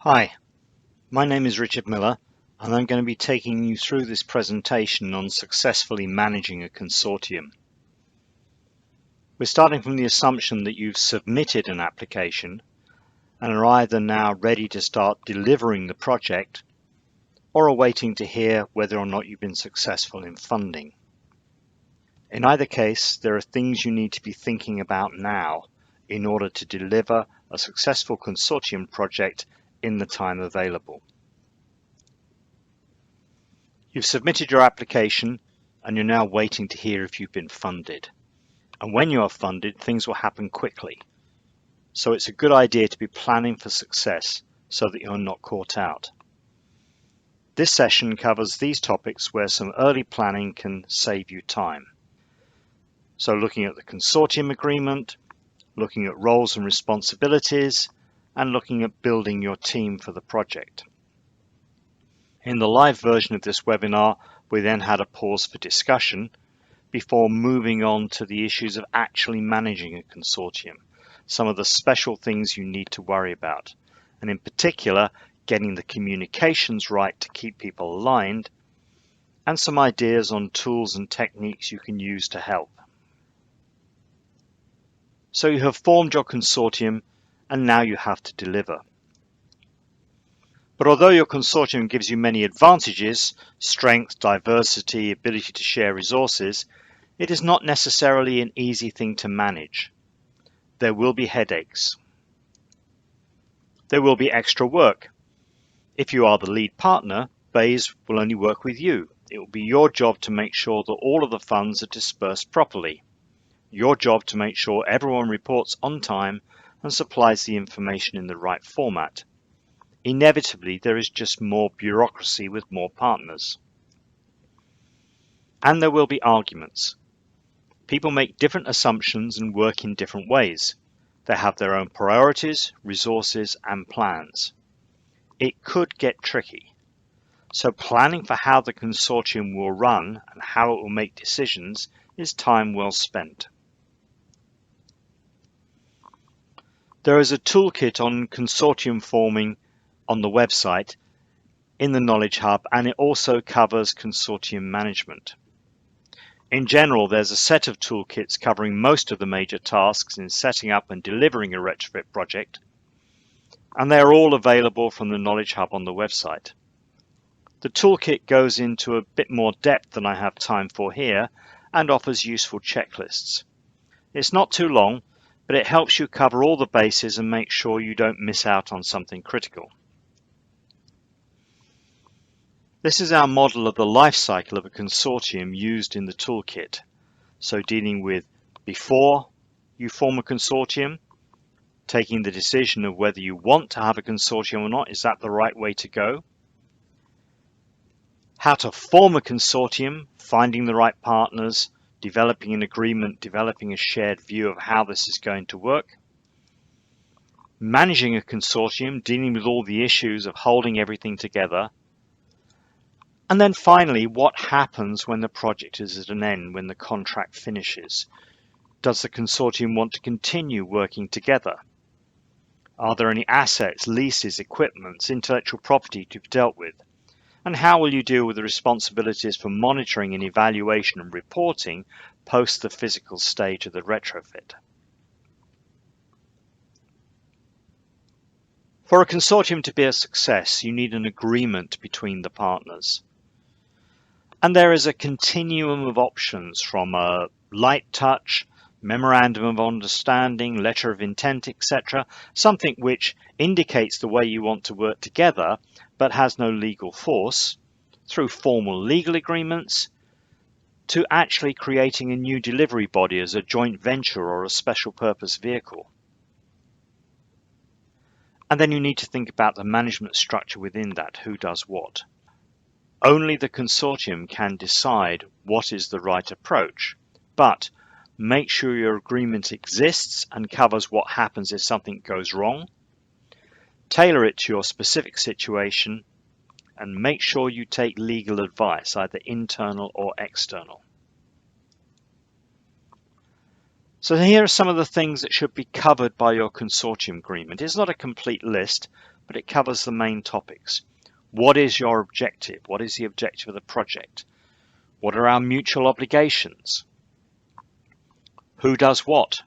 Hi, my name is Richard Miller, and I'm going to be taking you through this presentation on successfully managing a consortium. We're starting from the assumption that you've submitted an application and are either now ready to start delivering the project or are waiting to hear whether or not you've been successful in funding. In either case, there are things you need to be thinking about now in order to deliver a successful consortium project in the time available. You've submitted your application and you're now waiting to hear if you've been funded. And when you are funded, things will happen quickly. So it's a good idea to be planning for success so that you're not caught out. This session covers these topics where some early planning can save you time. So looking at the consortium agreement, looking at roles and responsibilities, and looking at building your team for the project. In the live version of this webinar, we then had a pause for discussion before moving on to the issues of actually managing a consortium, some of the special things you need to worry about, and in particular, getting the communications right to keep people aligned, and some ideas on tools and techniques you can use to help. So you have formed your consortium, and now you have to deliver. But although your consortium gives you many advantages, strength, diversity, ability to share resources, it is not necessarily an easy thing to manage. There will be headaches. There will be extra work. If you are the lead partner, BAYS will only work with you. It will be your job to make sure that all of the funds are dispersed properly. Your job to make sure everyone reports on time and supplies the information in the right format. Inevitably, there is just more bureaucracy with more partners. And there will be arguments. People make different assumptions and work in different ways. They have their own priorities, resources, and plans. It could get tricky. So planning for how the consortium will run and how it will make decisions is time well spent. There is a toolkit on consortium forming on the website in the Knowledge Hub, and it also covers consortium management. In general, there's a set of toolkits covering most of the major tasks in setting up and delivering a retrofit project, and they are all available from the Knowledge Hub on the website. The toolkit goes into a bit more depth than I have time for here and offers useful checklists. It's not too long, but it helps you cover all the bases and make sure you don't miss out on something critical. This is our model of the life cycle of a consortium used in the toolkit. So dealing with before you form a consortium, taking the decision of whether you want to have a consortium or not, is that the right way to go? How to form a consortium, finding the right partners, developing an agreement, developing a shared view of how this is going to work. Managing a consortium, dealing with all the issues of holding everything together. And then finally, what happens when the project is at an end, when the contract finishes? Does the consortium want to continue working together? Are there any assets, leases, equipments, intellectual property to be dealt with? And how will you deal with the responsibilities for monitoring and evaluation and reporting post the physical stage of the retrofit? For a consortium to be a success, you need an agreement between the partners. And there is a continuum of options from a light touch, memorandum of understanding, letter of intent, etc., something which indicates the way you want to work together but has no legal force, through formal legal agreements, to actually creating a new delivery body as a joint venture or a special purpose vehicle. And then you need to think about the management structure within that, who does what. Only the consortium can decide what is the right approach, but make sure your agreement exists and covers what happens if something goes wrong. Tailor it to your specific situation and make sure you take legal advice, either internal or external. So here are some of the things that should be covered by your consortium agreement. It's not a complete list, but it covers the main topics. What is your objective? What is the objective of the project? What are our mutual obligations? Who does what?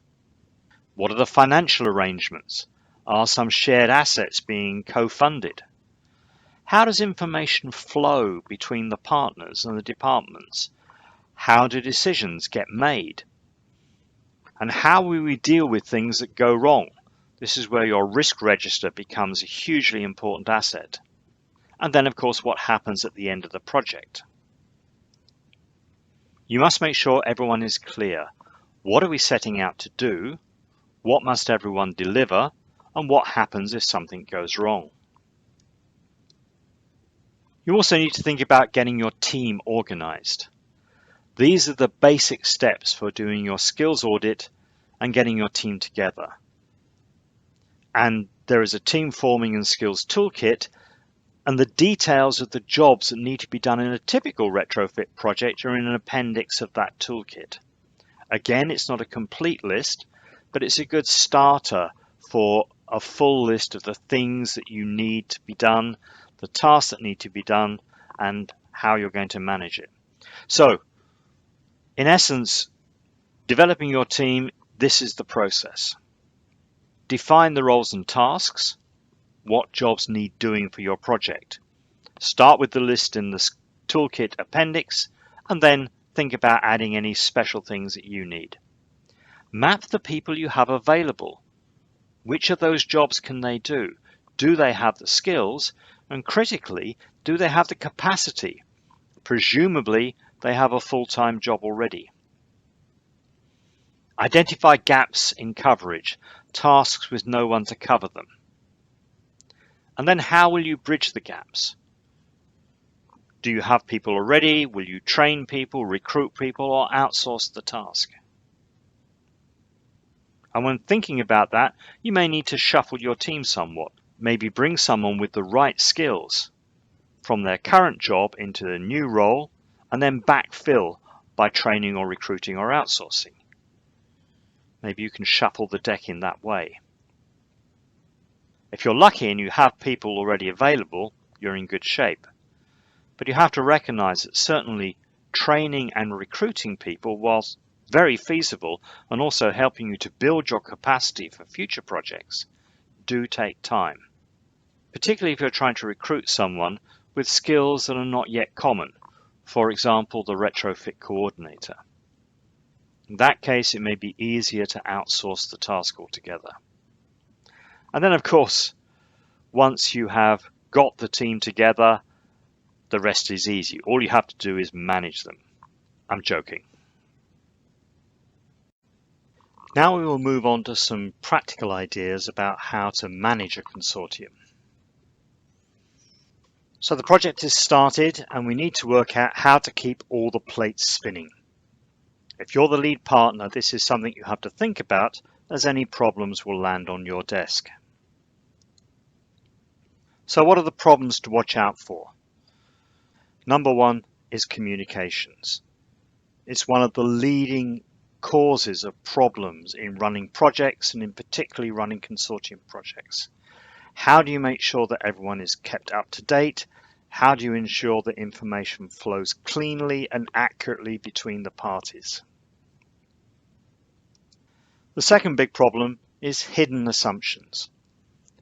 What are the financial arrangements? Are some shared assets being co-funded? How does information flow between the partners and the departments? How do decisions get made? And how will we deal with things that go wrong? This is where your risk register becomes a hugely important asset. And then, of course, what happens at the end of the project. You must make sure everyone is clear. What are we setting out to do? What must everyone deliver? And what happens if something goes wrong? You also need to think about getting your team organized. These are the basic steps for doing your skills audit and getting your team together. And there is a team forming and skills toolkit, and the details of the jobs that need to be done in a typical retrofit project are in an appendix of that toolkit. Again, it's not a complete list, but it's a good starter for a full list of the things that you need to be done, the tasks that need to be done, and how you're going to manage it. So, in essence, developing your team, this is the process. Define the roles and tasks. What jobs need doing for your project? Start with the list in the toolkit appendix, and then think about adding any special things that you need. Map the people you have available. Which of those jobs can they do? Do they have the skills? And critically, do they have the capacity? Presumably, they have a full-time job already. Identify gaps in coverage, tasks with no one to cover them. And then how will you bridge the gaps? Do you have people already? Will you train people, recruit people, or outsource the task? And when thinking about that, you may need to shuffle your team somewhat. Maybe bring someone with the right skills from their current job into the new role, and then backfill by training or recruiting or outsourcing. Maybe you can shuffle the deck in that way. If you're lucky and you have people already available, you're in good shape. But you have to recognize that certainly training and recruiting people, whilst very feasible and also helping you to build your capacity for future projects, do take time. Particularly if you're trying to recruit someone with skills that are not yet common, for example, the retrofit coordinator. In that case, it may be easier to outsource the task altogether. And then, of course, once you have got the team together, the rest is easy. All you have to do is manage them. I'm joking. Now we will move on to some practical ideas about how to manage a consortium. So the project is started and we need to work out how to keep all the plates spinning. If you're the lead partner, this is something you have to think about, as any problems will land on your desk. So what are the problems to watch out for? Number one is communications. It's one of the leading causes of problems in running projects, and in particularly running consortium projects. How do you make sure that everyone is kept up to date? How do you ensure that information flows cleanly and accurately between the parties? The second big problem is hidden assumptions.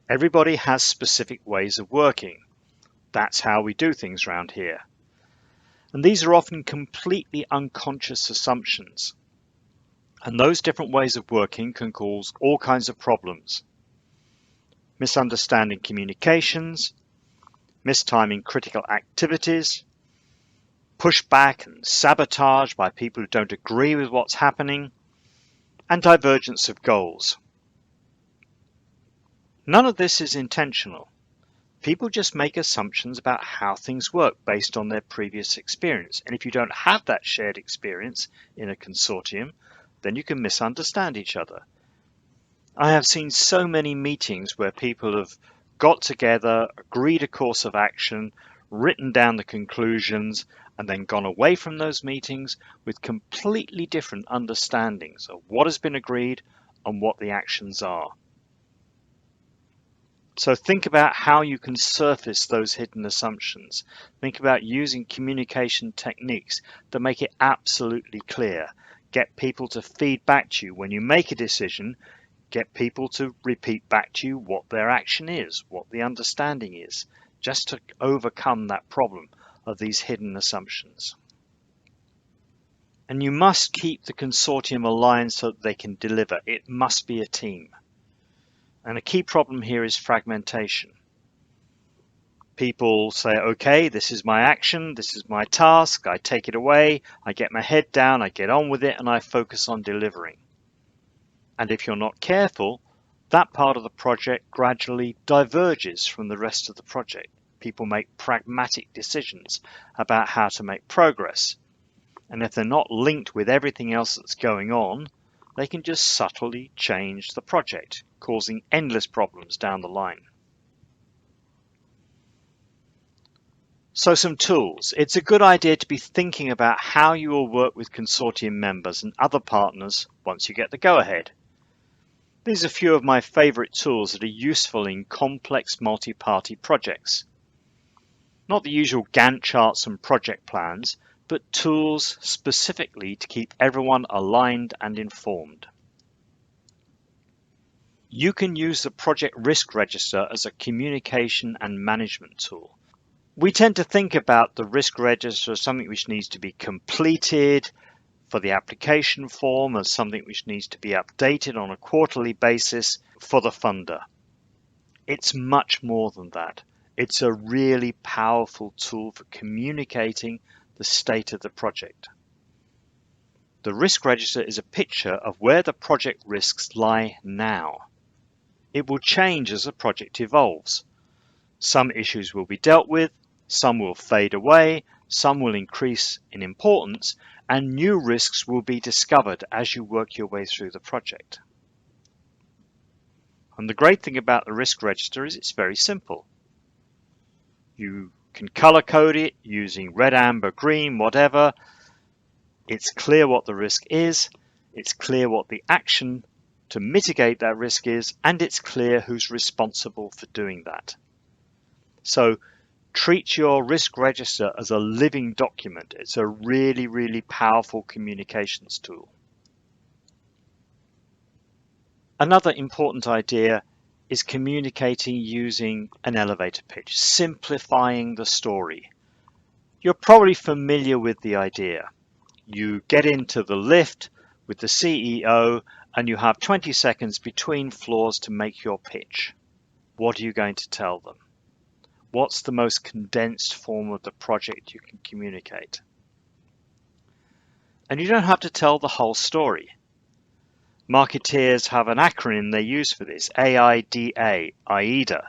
Everybody has specific ways of working. That's how we do things around here. And these are often completely unconscious assumptions. And those different ways of working can cause all kinds of problems. Misunderstanding communications, mistiming critical activities, pushback and sabotage by people who don't agree with what's happening, and divergence of goals. None of this is intentional. People just make assumptions about how things work based on their previous experience. And if you don't have that shared experience in a consortium, then you can misunderstand each other. I have seen so many meetings where people have got together, agreed a course of action, written down the conclusions, and then gone away from those meetings with completely different understandings of what has been agreed and what the actions are. So think about how you can surface those hidden assumptions. Think about using communication techniques that make it absolutely clear. Get people to feed back to you when you make a decision. Get people to repeat back to you what their action is, what the understanding is, just to overcome that problem of these hidden assumptions. And you must keep the consortium aligned so that they can deliver. It must be a team. And a key problem here is fragmentation. People say, okay, this is my action, this is my task, I take it away, I get my head down, I get on with it, and I focus on delivering. And if you're not careful, that part of the project gradually diverges from the rest of the project. People make pragmatic decisions about how to make progress. And if they're not linked with everything else that's going on, they can just subtly change the project, causing endless problems down the line. So some tools. It's a good idea to be thinking about how you will work with consortium members and other partners once you get the go-ahead. These are a few of my favorite tools that are useful in complex multi-party projects. Not the usual Gantt charts and project plans, but tools specifically to keep everyone aligned and informed. You can use the project risk register as a communication and management tool. We tend to think about the risk register as something which needs to be completed for the application form, as something which needs to be updated on a quarterly basis for the funder. It's much more than that. It's a really powerful tool for communicating the state of the project. The risk register is a picture of where the project risks lie now. It will change as the project evolves. Some issues will be dealt with, some will fade away, some will increase in importance, and new risks will be discovered as you work your way through the project. And the great thing about the risk register is it's very simple. You can color code it using red, amber, green, whatever. It's clear what the risk is, it's clear what the action to mitigate that risk is, and it's clear who's responsible for doing that. So treat your risk register as a living document. It's a really, really powerful communications tool. Another important idea is communicating using an elevator pitch, simplifying the story. You're probably familiar with the idea. You get into the lift with the CEO and you have 20 seconds between floors to make your pitch. What are you going to tell them? What's the most condensed form of the project you can communicate? And you don't have to tell the whole story. Marketeers have an acronym they use for this, AIDA, AIDA.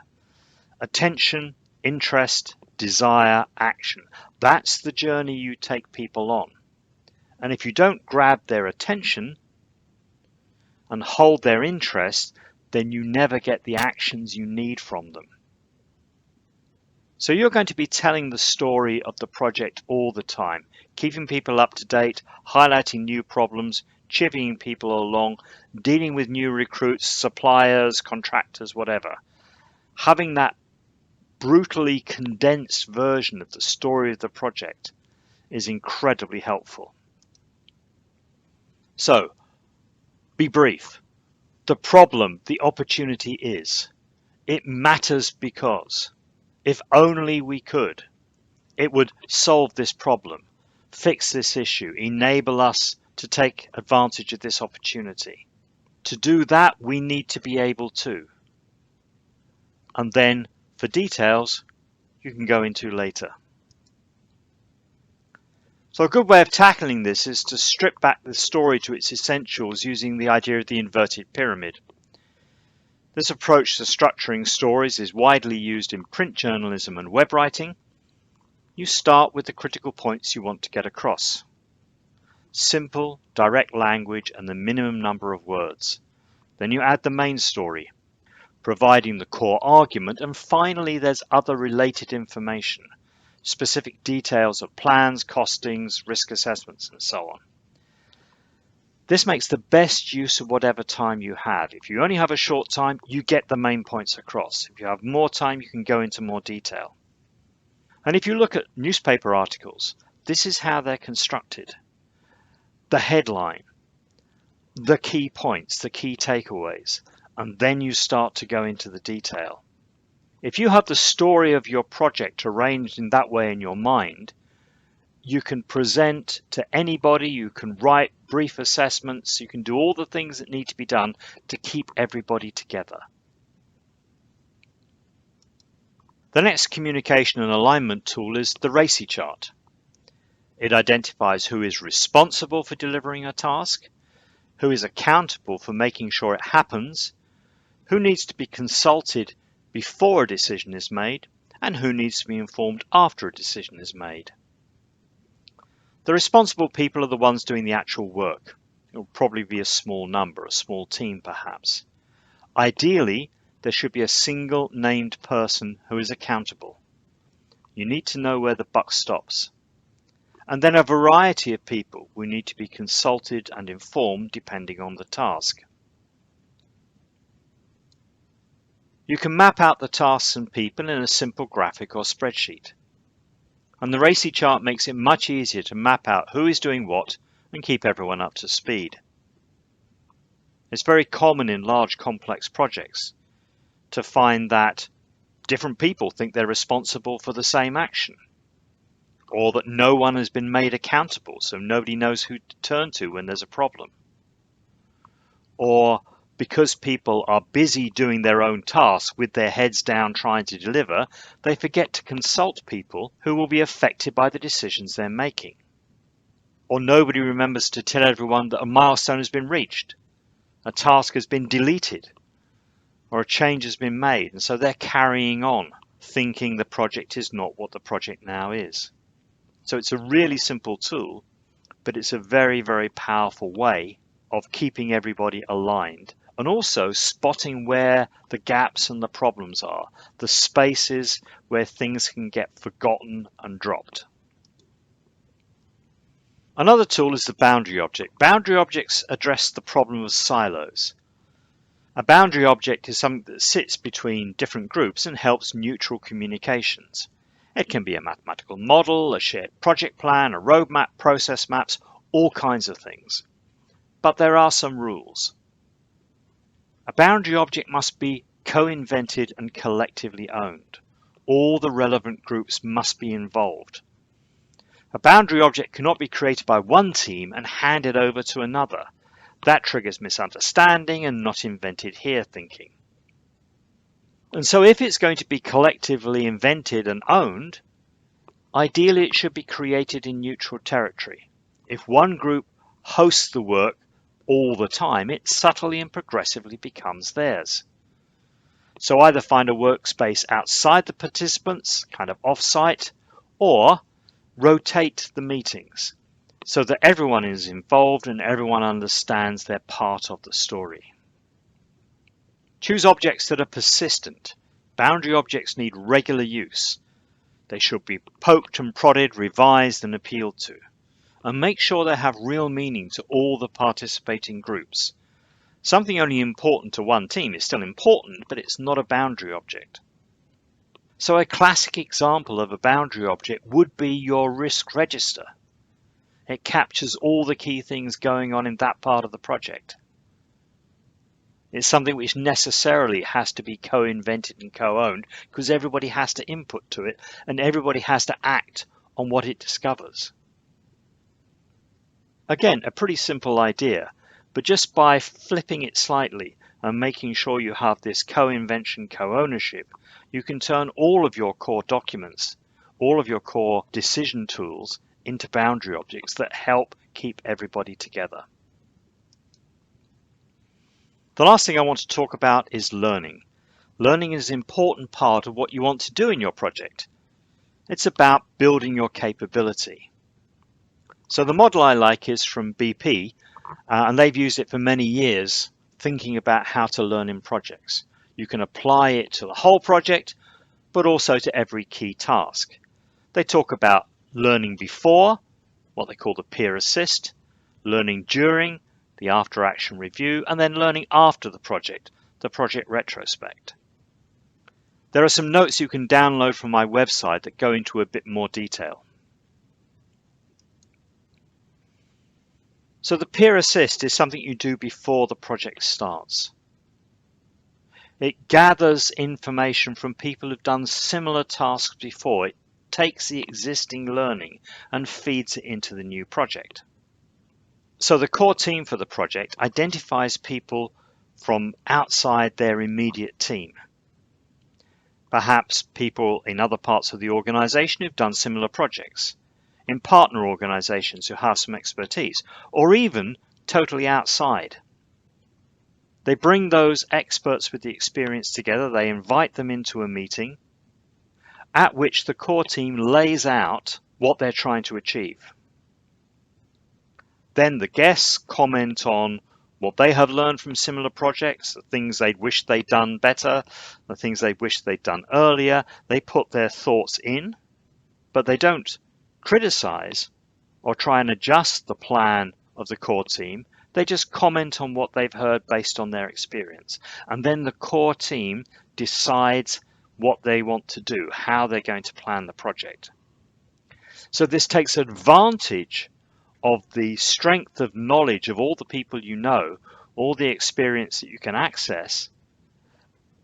Attention, interest, desire, action. That's the journey you take people on. And if you don't grab their attention and hold their interest, then you never get the actions you need from them. So you're going to be telling the story of the project all the time, keeping people up to date, highlighting new problems, chivying people along, dealing with new recruits, suppliers, contractors, whatever. Having that brutally condensed version of the story of the project is incredibly helpful. So, be brief. The problem, the opportunity is. It matters because. If only we could, it would solve this problem, fix this issue, enable us to take advantage of this opportunity. To do that, we need to be able to. And then, for details, you can go into later. So a good way of tackling this is to strip back the story to its essentials using the idea of the inverted pyramid. This approach to structuring stories is widely used in print journalism and web writing. You start with the critical points you want to get across. Simple, direct language and the minimum number of words. Then you add the main story, providing the core argument, and finally there's other related information, specific details of plans, costings, risk assessments, and so on. This makes the best use of whatever time you have. If you only have a short time, you get the main points across. If you have more time, you can go into more detail. And if you look at newspaper articles, this is how they're constructed. The headline, the key points, the key takeaways, and then you start to go into the detail. If you have the story of your project arranged in that way in your mind, you can present to anybody, you can write brief assessments, you can do all the things that need to be done to keep everybody together. The next communication and alignment tool is the RACI chart. It identifies who is responsible for delivering a task, who is accountable for making sure it happens, who needs to be consulted before a decision is made, and who needs to be informed after a decision is made. The responsible people are the ones doing the actual work. It will probably be a small number, a small team perhaps. Ideally, there should be a single named person who is accountable. You need to know where the buck stops. And then a variety of people who need to be consulted and informed depending on the task. You can map out the tasks and people in a simple graphic or spreadsheet. And the RACI chart makes it much easier to map out who is doing what and keep everyone up to speed. It's very common in large complex projects to find that different people think they're responsible for the same action, or that no one has been made accountable, so nobody knows who to turn to when there's a problem. Or because people are busy doing their own tasks with their heads down trying to deliver, they forget to consult people who will be affected by the decisions they're making. Or nobody remembers to tell everyone that a milestone has been reached, a task has been deleted, or a change has been made, and so they're carrying on, thinking the project is not what the project now is. So it's a really simple tool, but it's a very, very powerful way of keeping everybody aligned and also spotting where the gaps and the problems are, the spaces where things can get forgotten and dropped. Another tool is the boundary object. Boundary objects address the problem of silos. A boundary object is something that sits between different groups and helps neutral communications. It can be a mathematical model, a shared project plan, a roadmap, process maps, all kinds of things. But there are some rules. A boundary object must be co-invented and collectively owned. All the relevant groups must be involved. A boundary object cannot be created by one team and handed over to another. That triggers misunderstanding and not invented here thinking. And so if it's going to be collectively invented and owned, ideally it should be created in neutral territory. If one group hosts the work all the time, it subtly and progressively becomes theirs. So either find a workspace outside the participants, kind of off-site, or rotate the meetings so that everyone is involved and everyone understands they're part of the story. Choose objects that are persistent. Boundary objects need regular use. They should be poked and prodded, revised and appealed to. And make sure they have real meaning to all the participating groups. Something only important to one team is still important, but it's not a boundary object. So a classic example of a boundary object would be your risk register. It captures all the key things going on in that part of the project. It's something which necessarily has to be co-invented and co-owned because everybody has to input to it and everybody has to act on what it discovers. Again, a pretty simple idea, but just by flipping it slightly and making sure you have this co-invention, co-ownership, you can turn all of your core documents, all of your core decision tools into boundary objects that help keep everybody together. The last thing I want to talk about is learning. Learning is an important part of what you want to do in your project. It's about building your capability. So the model I like is from BP, and they've used it for many years, thinking about how to learn in projects. You can apply it to the whole project, but also to every key task. They talk about learning before, what they call the peer assist, learning during, the after action review, and then learning after the project retrospect. There are some notes you can download from my website that go into a bit more detail. So the peer assist is something you do before the project starts. It gathers information from people who've done similar tasks before. It takes the existing learning and feeds it into the new project. So the core team for the project identifies people from outside their immediate team. Perhaps people in other parts of the organization who've done similar projects, in partner organizations who have some expertise, or even totally outside. They bring those experts with the experience together, they invite them into a meeting at which the core team lays out what they're trying to achieve. Then the guests comment on what they have learned from similar projects, the things they wish they'd done better, the things they wish they'd done earlier. They put their thoughts in, but they don't criticize or try and adjust the plan of the core team. They just comment on what they've heard based on their experience. And then the core team decides what they want to do, how they're going to plan the project. So this takes advantage of the strength of knowledge of all the people you know, all the experience that you can access,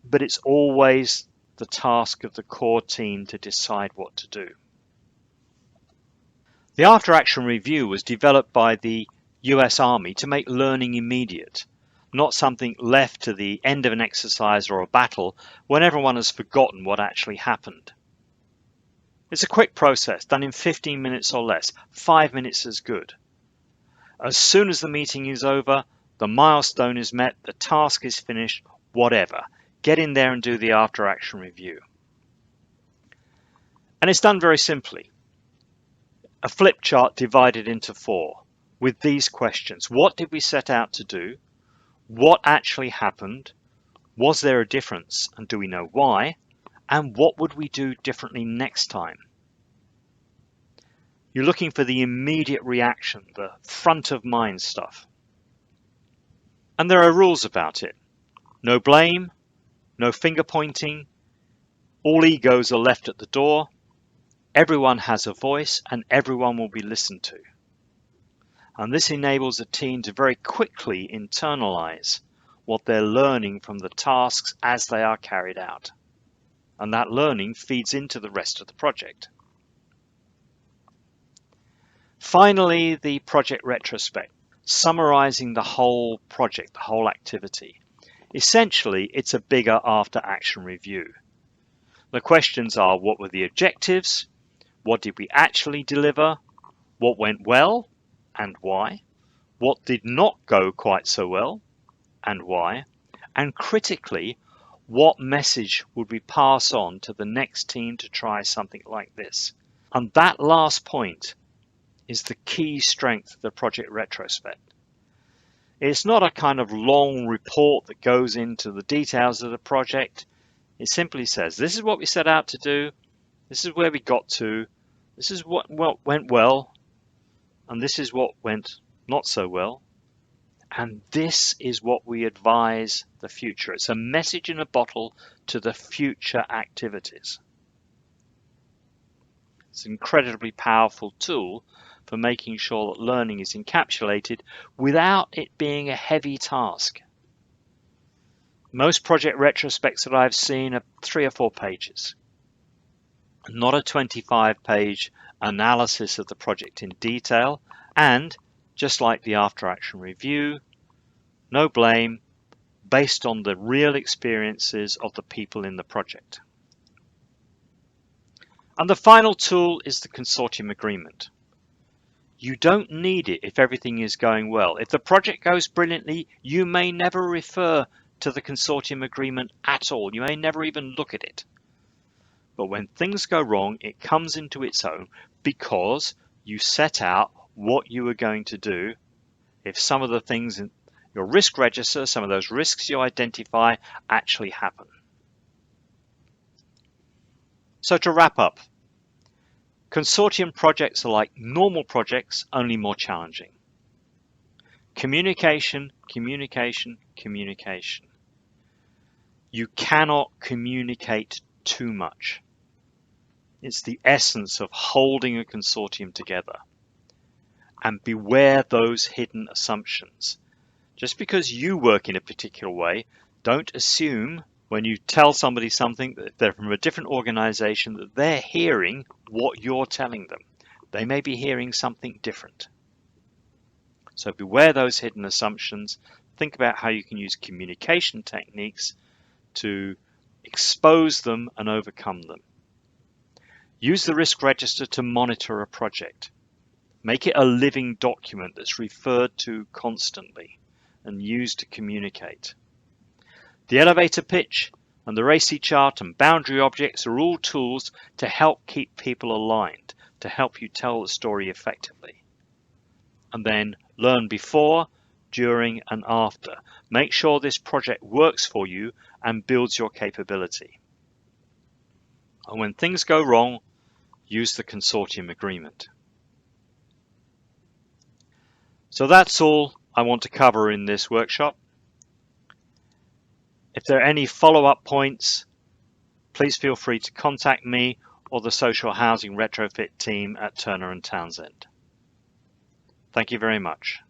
but it's always the task of the core team to decide what to do. The After Action Review was developed by the US Army to make learning immediate, not something left to the end of an exercise or a battle when everyone has forgotten what actually happened. It's a quick process, done in 15 minutes or less. 5 minutes is good. As soon as the meeting is over, the milestone is met, the task is finished, whatever. Get in there and do the After Action Review. And it's done very simply. A flip chart divided into 4 with these questions. What did we set out to do? What actually happened? Was there a difference, and do we know why? And what would we do differently next time? You're looking for the immediate reaction, the front of mind stuff. And there are rules about it. No blame, no finger pointing, all egos are left at the door, everyone has a voice and everyone will be listened to. And this enables a team to very quickly internalize what they're learning from the tasks as they are carried out. And that learning feeds into the rest of the project. Finally, the project retrospect, summarizing the whole project, the whole activity. Essentially, it's a bigger after-action review. The questions are, what were the objectives? What did we actually deliver? What went well and why? What did not go quite so well and why? And critically, what message would we pass on to the next team to try something like this? And that last point is the key strength of the project retrospect. It's not a kind of long report that goes into the details of the project. It simply says, this is what we set out to do, this is where we got to, this is what went well, and this is what went not so well, and this is what we advise the future. It's a message in a bottle to the future activities. It's an incredibly powerful tool for making sure that learning is encapsulated without it being a heavy task. Most project retrospects that I've seen are 3 or 4 pages, not a 25-page analysis of the project in detail, and just like the After Action Review, no blame, based on the real experiences of the people in the project. And the final tool is the Consortium Agreement. You don't need it if everything is going well. If the project goes brilliantly, you may never refer to the Consortium Agreement at all. You may never even look at it. But when things go wrong, it comes into its own because you set out what you were going to do if some of the things in your risk register, some of those risks you identify, actually happen. So to wrap up, Consortium projects are like normal projects, only more challenging. Communication, communication, communication. You cannot communicate too much. It's the essence of holding a consortium together. And beware those hidden assumptions. Just because you work in a particular way, don't assume when you tell somebody something that if they're from a different organization that they're hearing what you're telling them. They may be hearing something different. So beware those hidden assumptions. Think about how you can use communication techniques to expose them and overcome them. Use the risk register to monitor a project. Make it a living document that's referred to constantly and used to communicate. The elevator pitch and the RACI chart and boundary objects are all tools to help keep people aligned, to help you tell the story effectively. And then learn before, during, and after. Make sure this project works for you and builds your capability. And when things go wrong, use the consortium agreement. So that's all I want to cover in this workshop. If there are any follow-up points, please feel free to contact me or the Social Housing Retrofit team at Turner & Townsend. Thank you very much.